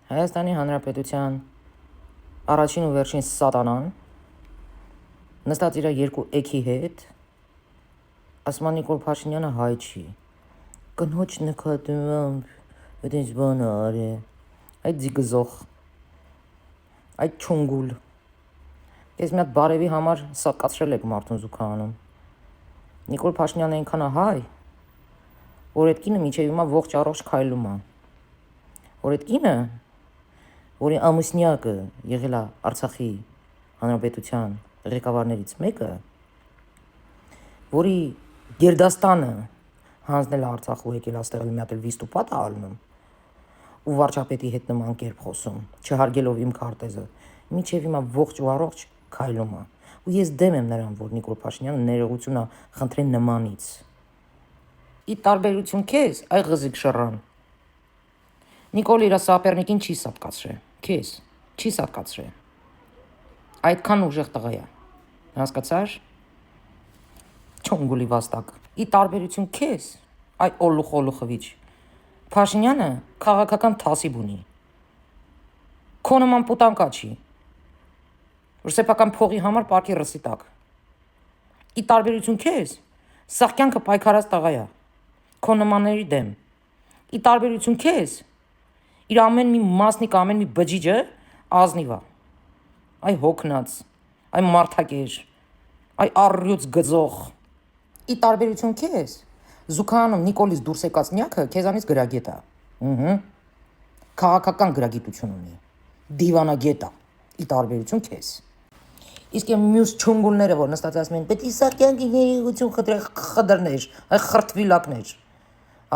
Հայաստանի Հանրապետության առաջին ու վերջին սատանան նստած իր երկու էքի հետ ասում Նիկոլ Փաշինյանը հայ չի։ Կնոջ նկատմամբ այդպես բան արի։ Այդ ձիգզող, այդ չունգուլ։ Ես մի հատ բարևի համար սակացրել եք մարդուն զուգանում։ Նիկոլ Փաշինյանը այնքան հայ, որ այդ կինը մինչև հիմա ողջ առողջ քայլում է։ Որ այդ կինը, որի ամուսնյակը եղել է Արցախի Հանրապետության ղեկավարներից մեկը, որի Գերդաստանը հանձնել է Արցախ ու եկել աստեղել մի հատ էլ վիստուպատ է ալնում ու վարչապետի հետ նման կերպ խոսում, չհարգելով իմ քարտեզը, մինչև հիմա ողջ ու առողջ քայլում է։ Ու ես դեմ եմ նրան, որ Նիկոլ Փաշինյանը ներողություն է խնդրեն նմանից։ Ի տարբերություն քեզ, այ ղզիկ շռան։ Նիկոլ իր սապերնիկին չի սատկացրել, քեզ չի սատկացրել։ Այդքան ուժեղ տղա է, հասկացար։ Չոնգուլի վաստակ։ Ի տարբերություն քեզ, այ օլուխ-օլուխովիչ, Փաշինյանը քաղաքական թասիբ ունի։ Քո նման պուտանկա չի, որ սեփական փողի համար պարկի ռսի տակ։ Ի տարբերություն քեզ, սաղ կյանքը պայքարած տղա է, քո նմանների դեմ։ Ի տարբերություն քեզ, իր ամեն մի մասնիկ, ամեն մի բջիջը ազնիվ է։ Այ հոգնած, այ մարդակեր, այ առյուծ գծող։ Ի տարբերություն քեզ, զուգանում Նիկոլից դուրս եկած նյակը քեզանից գրագետ է։ Քաղաքական գրագիտություն ունի, դիվանագետ է, ի տարբերություն քեզ։ Իսկ եմ մյուս չունգուլները, որ նստած ասում են, պետք է սաղ կյանքի ներողություն խնդրել խդրներ, այ խրտվիլակներ։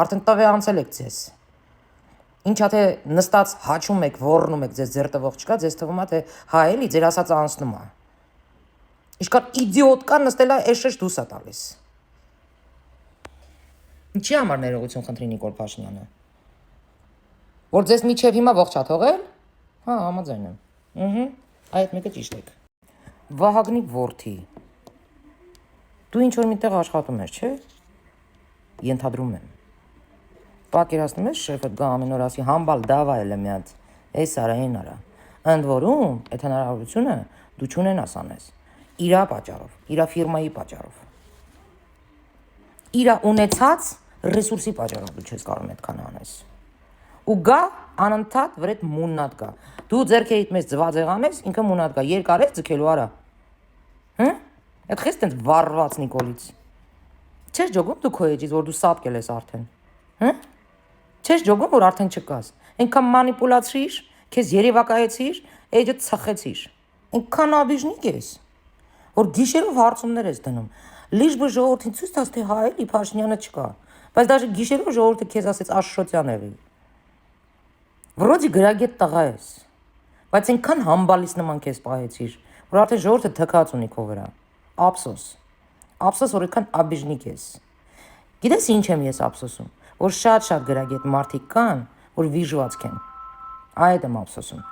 Արդեն տղե անցել եք ձեզ։ Ինչա թե նստած հաչում եք, ոռնում եք, ձեզ ձեր տվող չկա, ձեզ թվում է, թե հա էլի ձեր ասածը անցնում է։ Իշքան իդիոտ կան նստելա էշեշ դուս է տալիս։ Ինչի համար ներողություն խնդրի Նիկոլ Փաշինյանը։ Որ ձեզ միջև հիմա ողջ ա թողել։ Հա, համաձայն եմ։ Այդ մեկը ճիշտ եք։ Վահագնի որդի։ Դու ինչ որ միտեղ աշխատում ես, չէ՞։ Ենթադրում եմ։ Պատկերացնում ես շեֆդ գա ամեն օր ասի համբալ դավա էլ մի հատ։ Էս արա այն արա։ Ընդ որում, այդ հնարավորությունը դու չունենաս անես։ Իրա պատճառով, իրա ֆիրմայի պատճառով։ Իրա ունեցած ռեսուրսի պատճառով դու չես կարող այդքան անես։ Ու գա անընդհատ վրեդ մուննատ գա։ Դու ձերքերիդ մեծ ձվածեղանես, ինքը մուննատ գա։ Երկար ես ձգելու արա։ Հը՞։ Այդ խես տենց վառված Նիկոլից։ Չես ջոգում դու քո էջից, որ դու սատկել ես արդեն։ Հը՞։ Չես ջոգում, որ արդեն չկաս։ Այնքան մանիպուլացրիր, քեզ երևակայեցիր, էջը ծխեցիր։ Այնքան աբիժնիկ ես, որ գիշերով հարցումներ ես դնում։ Լիժբը ժողովրդին ցույց տաս, թե հա էլի Փաշինյանը չկա։ Բայց դաժե գիշերով ժողովուրդը քեզ ասեց Աշոտյան եղի։ Վրոդի գրագետ տղա ես։ Բայց այնքան համբալից նման քեզ պահեցիր, որ արդեն ժողովուրդը թքած ունի քո վրա։ Ափսոս։ Ափսոս, որ այնքան աբիժնիկ ես։ Գիտես ինչ եմ ես ափսոսում, որ շատ գրագետ մարդիկ կան, որ վիժված են։ Այդ եմ ափսոսում։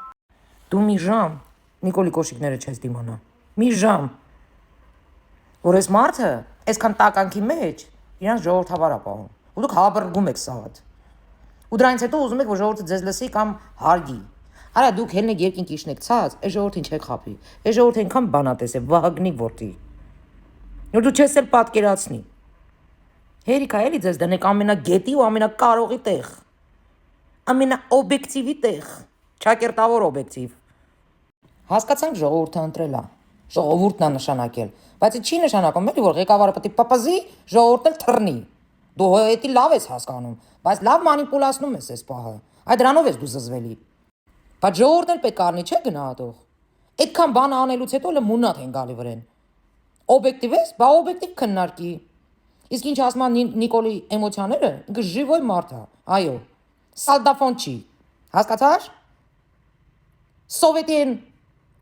Դու մի ժամ Նիկոլի կոշիկները չես դիմանա։ Մի ժամ։ Որ այս մարդը այսքան տականքի մեջ իրանց ժողովրդավար է պահում։ Ու դուք հավրգում եք սաղատ։ Ու դրանից հետո ուզում եք, որ ժողովուրդը ձեզ լսի կամ հարգի։ Արա դուք հելնեք երկինք իշնեք ցած, այս ժողովրդին չեք խափի։ Այս ժողովուրդը այնքան բանատես է, Վահագնի որդի։ Որ դու չես էլ պատկերացնի։ Հերիքա էլի ձեզ դնեք ամենագետի ու ամենակարողի տեղ։ Ամենաօբյեկտիվի տեղ։ Չակերտավոր օբյեկտիվ։ Հասկացանք ժողովուրդը ընտրել է։ Ժողովուրդն է նշանակել, բայց չի նշանակում էլի որ ղեկավարը պետք է պապազի, ժողովուրդն էլ թռնի։ Դու հետի լավ ես հասկանում, բայց լավ մանիպուլացնում ես այս պահը։ Այդ դրանով ես դու զզվելի։ Բայց ժողովուրդն էլ պետք է առնի, չէ՞ գնահատող։ Այդքան բան անելուց հետո լը մունատ են գալի վրեն։ Օբյեկտիվ ես, բա օբյեկտիվ քննարկի։ Իսկ ինչ ասում են Նիկոլի էմոցիաները, ինքը ժիվոյ մարդ է, այո։ Սալդաֆոն չի։ Հասկացար։ Սովետին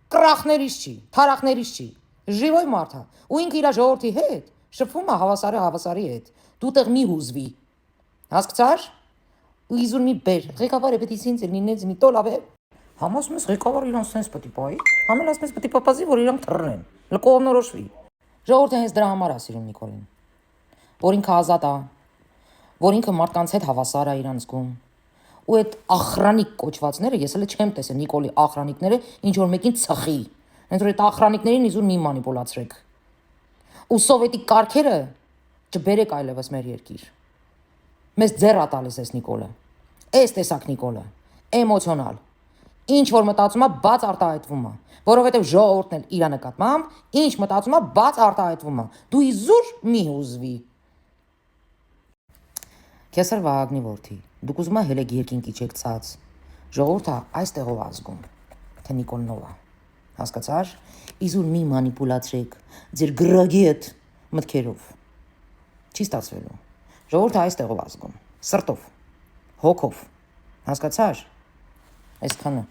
կրախներից չի, թարախներից չի, ժիվոյ մարդ է։ Ու ինքը իր ժողովրդի հետ շփվում է հավասարի հետ։ Դու տեղ մի հուզվի։ Հասկացար։ Ու իզուր մի բեր, ղեկավարը պետք է ինձ լինեց մի տոլավ է։ Համասում ես ղեկավարը իրանց sense պետք է պայի, համեն ասում ես պետք է պապազի, որ իրանք թռնեն, լկողնորոշվի։ Ժողովուրդը հենց դրա համար է սիրում Նիկոլին։ Որ ինքը ազատ է, որ ինքը մարդկանց հետ հավասար է իրան զգում։ ու այդ ախրանիկ կոչվածները ես հələ չեմ տեսել Նիկոլի ախրանիկները ինչ որ մեկին ծխի։ Հենց որ այդ ախրանիկներին իզուր մի մանիպուլացրեք։ Ու սովետիկ կարգերը չբերեք այլևս մեր երկիր։ Մեզ ձեռ ա տալիս էս Նիկոլը։ Այս տեսակ Նիկոլը, էմոցիոնալ։ Ինչ որ մտածում է, բաց արտահայտվում է, որովհետև ժողովուրդն էլ իր նկատմամբ ինչ մտածում է, բաց արտահայտվում է։ Դու իզուր մի հուզվի։ Կեսար Վահագնի որդի, դուք ուզում եք հելեք երկինք իջեք ցած։ Ժողովուրդը այստեղով ազգում, թե Նիկոլնով է։ Հասկացար։ Իզուր մի մանիպուլացրեք ձեր գրագի հետ մտքերով։ Չի ստացվելու։ Ժողովուրդը այստեղով ազգում, սրտով, հոգով։ Հասկացար։ Այսքանը։